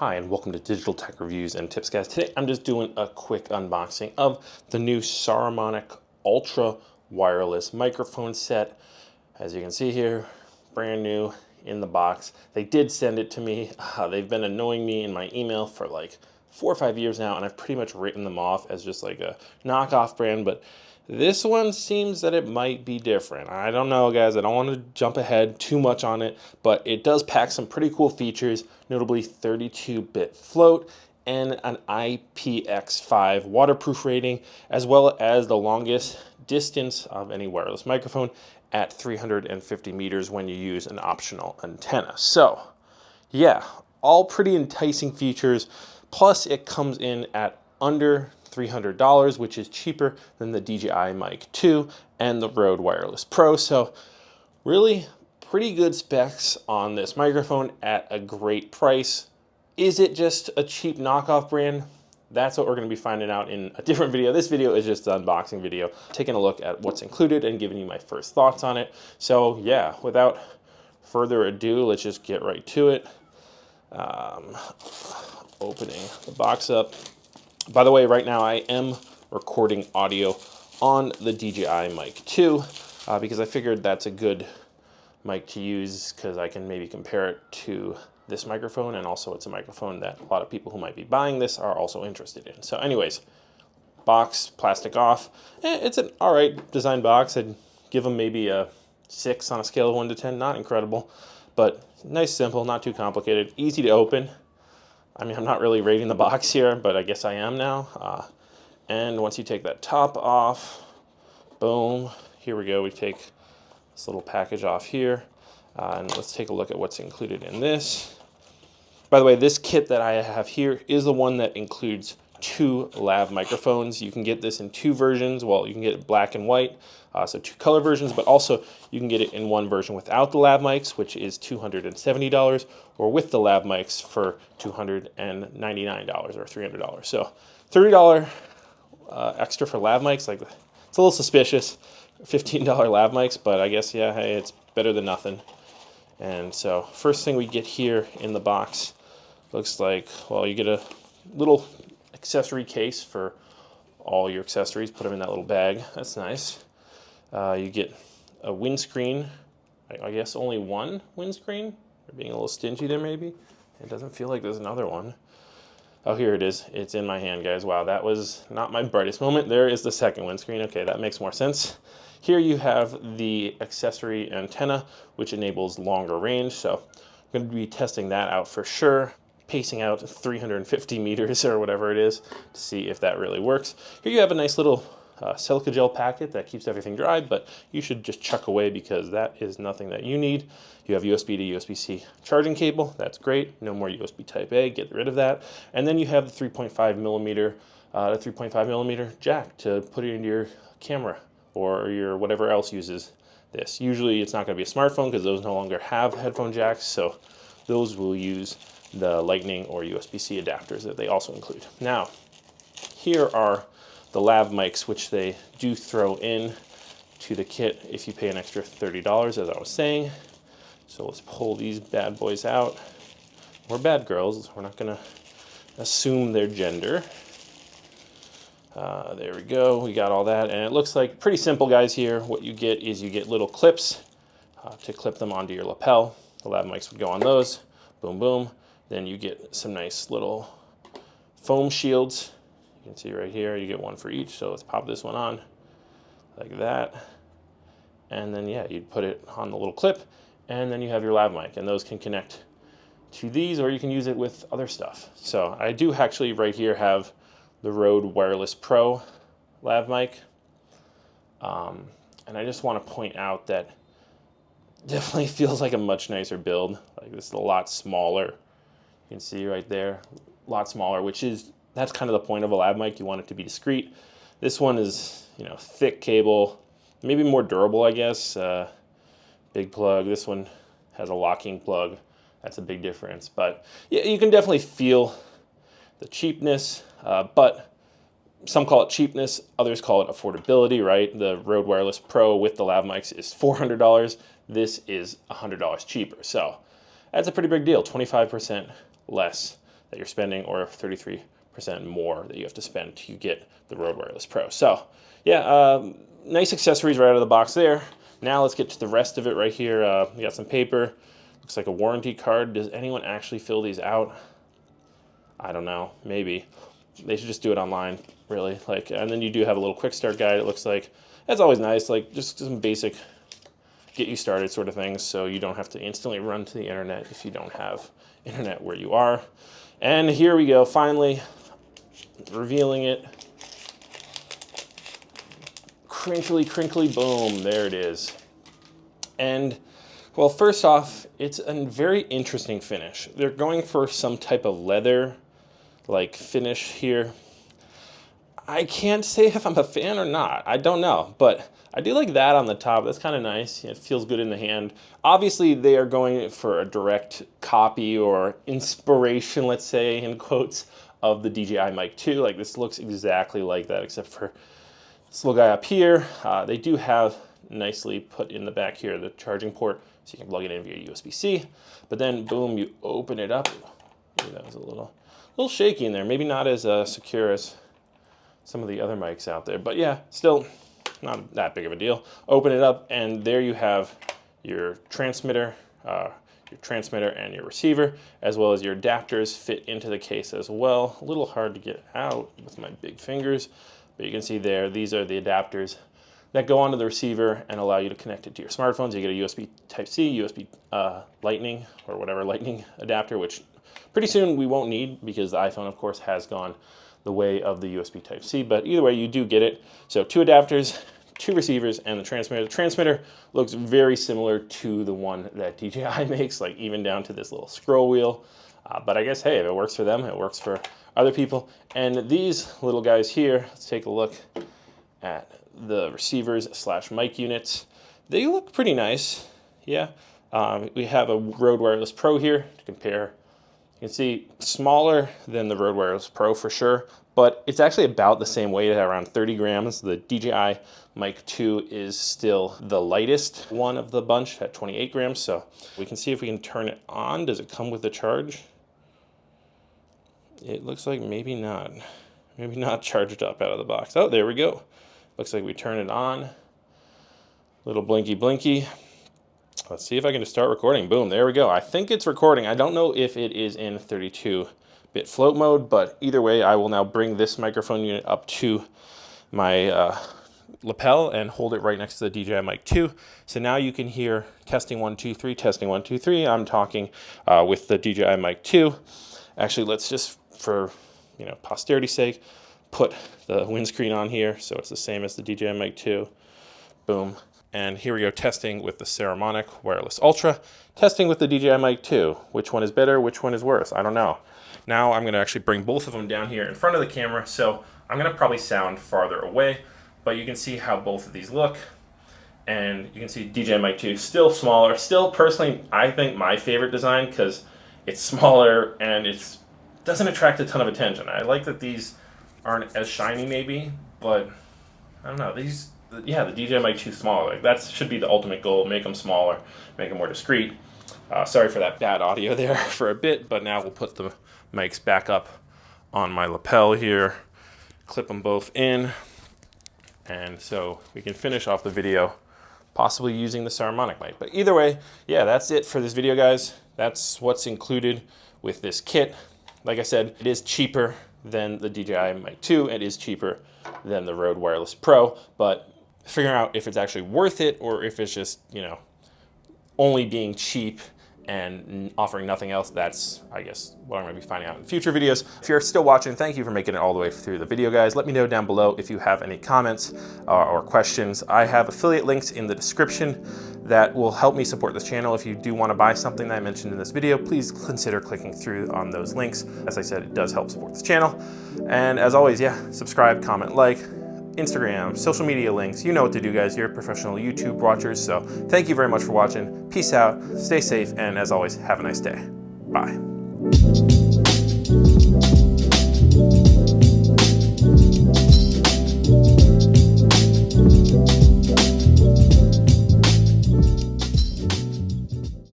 Hi and welcome to Digital Tech Reviews and Tips, guys. Today I'm just doing a quick unboxing of the new Saramonic ULTRA wireless microphone set. As you can see here, brand new in the box. They did send it to me. They've been annoying me in my email for like 4 or 5 years now, and I've pretty much written them off as just like a knockoff brand, but this one seems that it might be different. I don't know, guys. I don't want to jump ahead too much on it, but it does pack some pretty cool features, notably 32-bit float and an IPX5 waterproof rating, as well as the longest distance of any wireless microphone at 350 meters when you use an optional antenna. So, yeah, all pretty enticing features. Plus, it comes in at under $300, which is cheaper than the DJI Mic 2 and the Rode Wireless Pro. So really pretty good specs on this microphone at a great price. Is it just a cheap knockoff brand? That's what we're going to be finding out in a different video. This video is just an unboxing video, taking a look at what's included and giving you my first thoughts on it. So yeah, without further ado, let's just get right to it. Opening the box up. By the way, right now I am recording audio on the DJI Mic 2 because I figured that's a good mic to use because I can maybe compare it to this microphone, and also it's a microphone that a lot of people who might be buying this are also interested in. So anyways, box, plastic off. It's an alright design box. I'd give them maybe a 6 on a scale of 1 to 10. Not incredible, but nice, simple, not too complicated, easy to open. I mean, I'm not really rating the box here, but I guess I am now. And once you take that top off, boom, here we go. We take this little package off here, and let's take a look at what's included in this. By the way, this kit that I have here is the one that includes 2 lav microphones. You can get this in 2 versions. Well, you can get it black and white, so 2 color versions, but also you can get it in one version without the lav mics, which is $270, or with the lav mics for $299 or $300. So $30 extra for lav mics, like, it's a little suspicious. $15 lav mics, but I guess, yeah, hey, it's better than nothing. And so first thing we get here in the box looks like, well, you get a little accessory case for all your accessories. Put them in that little bag. That's nice. You get a windscreen. I guess only one windscreen. They're being a little stingy there, maybe. It doesn't feel like there's another one. Oh, here it is. It's in my hand, guys. Wow, that was not my brightest moment. There is the second windscreen. Okay, that makes more sense. Here you have the accessory antenna, which enables longer range. So I'm going to be testing that out for sure. Pacing out 350 meters or whatever it is to see if that really works. Here you have a nice little silica gel packet that keeps everything dry, but you should just chuck away because that is nothing that you need. You have USB to USB-C charging cable. That's great. No more USB Type A. Get rid of that. And then you have the 3.5 millimeter jack to put it into your camera or your whatever else uses this. Usually it's not going to be a smartphone because those no longer have headphone jacks, so those will use the Lightning or USB-C adapters that they also include. Now, here are the lav mics, which they do throw in to the kit if you pay an extra $30, as I was saying. So let's pull these bad boys out. Or bad girls. We're not going to assume their gender. There we go. We got all that. And it looks like pretty simple, guys, here. What you get is you get little clips to clip them onto your lapel. The lav mics would go on those. Boom, boom. Then you get some nice little foam shields. You can see right here, you get one for each. So let's pop this one on like that. And then, yeah, you'd put it on the little clip, and then you have your lav mic, and those can connect to these, or you can use it with other stuff. So I do actually right here have the Rode Wireless Pro lav mic. And I just want to point out that definitely feels like a much nicer build. Like, this is a lot smaller. You can see right there, a lot smaller, that's kind of the point of a lav mic. You want it to be discreet. This one is, thick cable, maybe more durable, I guess. Big plug. This one has a locking plug. That's a big difference. But yeah, you can definitely feel the cheapness, but some call it cheapness, others call it affordability, right? The Rode Wireless Pro with the lav mics is $400. This is $100 cheaper. So that's a pretty big deal, 25% less that you're spending, or 33% more that you have to spend to get the Rode Wireless Pro. So yeah, nice accessories right out of the box there. Now let's get to the rest of it right here. We got some paper, looks like a warranty card. Does anyone actually fill these out? I don't know, maybe. They should just do it online, really. Like, and then you do have a little quick start guide, it looks like. That's always nice, like just some basic get you started sort of things, so you don't have to instantly run to the internet if you don't have internet where you are. And here we go, finally, revealing it. Crinkly, crinkly, boom, there it is. And, well, first off, it's a very interesting finish. They're going for some type of leather like finish here. I can't say if I'm a fan or not. I don't know, but I do like that on the top. That's kind of nice. It feels good in the hand. Obviously, they are going for a direct copy or inspiration, let's say, in quotes, of the DJI Mic 2. Like, this looks exactly like that, except for this little guy up here. They do have nicely put in the back here the charging port, so you can plug it in via USB-C. But then, boom, you open it up. Maybe that was a little shaky in there. Maybe not as secure as some of the other mics out there, but yeah, still not that big of a deal. Open it up, and there you have your transmitter and your receiver, as well as your adapters fit into the case as well. A little hard to get out with my big fingers, but you can see there, these are the adapters that go onto the receiver and allow you to connect it to your smartphones. You get a USB Type-C, USB Lightning, or whatever Lightning adapter, which pretty soon we won't need because the iPhone, of course, has gone the way of the USB Type-C, but either way, you do get it. So 2 adapters, 2 receivers, and the transmitter. The transmitter looks very similar to the one that DJI makes, like even down to this little scroll wheel. But I guess, hey, if it works for them, it works for other people. And these little guys here, let's take a look at the receivers / mic units. They look pretty nice, yeah. We have a Rode Wireless Pro here to compare. You can see smaller than the Rode Wireless Pro for sure, but it's actually about the same weight at around 30 grams. The DJI Mic 2 is still the lightest one of the bunch at 28 grams. So we can see if we can turn it on. Does it come with the charge? It looks like maybe not. Maybe not charged up out of the box. Oh, there we go. Looks like we turn it on. Little blinky blinky. Let's see if I can just start recording. Boom, there we go. I think it's recording. I don't know if it is in 32-bit float mode, but either way, I will now bring this microphone unit up to my lapel and hold it right next to the DJI Mic 2. So now you can hear testing 1, 2, 3, testing 1, 2, 3. I'm talking with the DJI Mic 2. Actually, let's just, for posterity's sake, put the windscreen on here so it's the same as the DJI Mic 2. Boom. And here we go, testing with the Saramonic Wireless ULTRA, testing with the DJI Mic 2. Which one is better, which one is worse? I don't know. Now I'm gonna actually bring both of them down here in front of the camera, so I'm gonna probably sound farther away, but you can see how both of these look. And you can see DJI Mic 2 still smaller, still personally, I think my favorite design because it's smaller and it doesn't attract a ton of attention. I like that these aren't as shiny maybe, but I don't know, yeah, the DJI Mic 2 smaller. Like, that should be the ultimate goal, make them smaller, make them more discreet. Sorry for that bad audio there for a bit, but now we'll put the mics back up on my lapel here, clip them both in, and so we can finish off the video possibly using the Saramonic mic. But either way, yeah, that's it for this video, guys. That's what's included with this kit. Like I said, it is cheaper than the DJI Mic 2. It is cheaper than the Rode Wireless Pro, but figuring out if it's actually worth it or if it's just, only being cheap and offering nothing else, that's, I guess, what I'm going to be finding out in future videos. If you're still watching, thank you for making it all the way through the video, guys. Let me know down below if you have any comments or questions. I have affiliate links in the description that will help me support this channel. If you do want to buy something that I mentioned in this video, please consider clicking through on those links. As I said, it does help support this channel. And as always, yeah, subscribe, comment, like, Instagram, social media links. You know what to do, guys. You're professional YouTube watchers. So thank you very much for watching. Peace out, stay safe, and as always, have a nice day. Bye.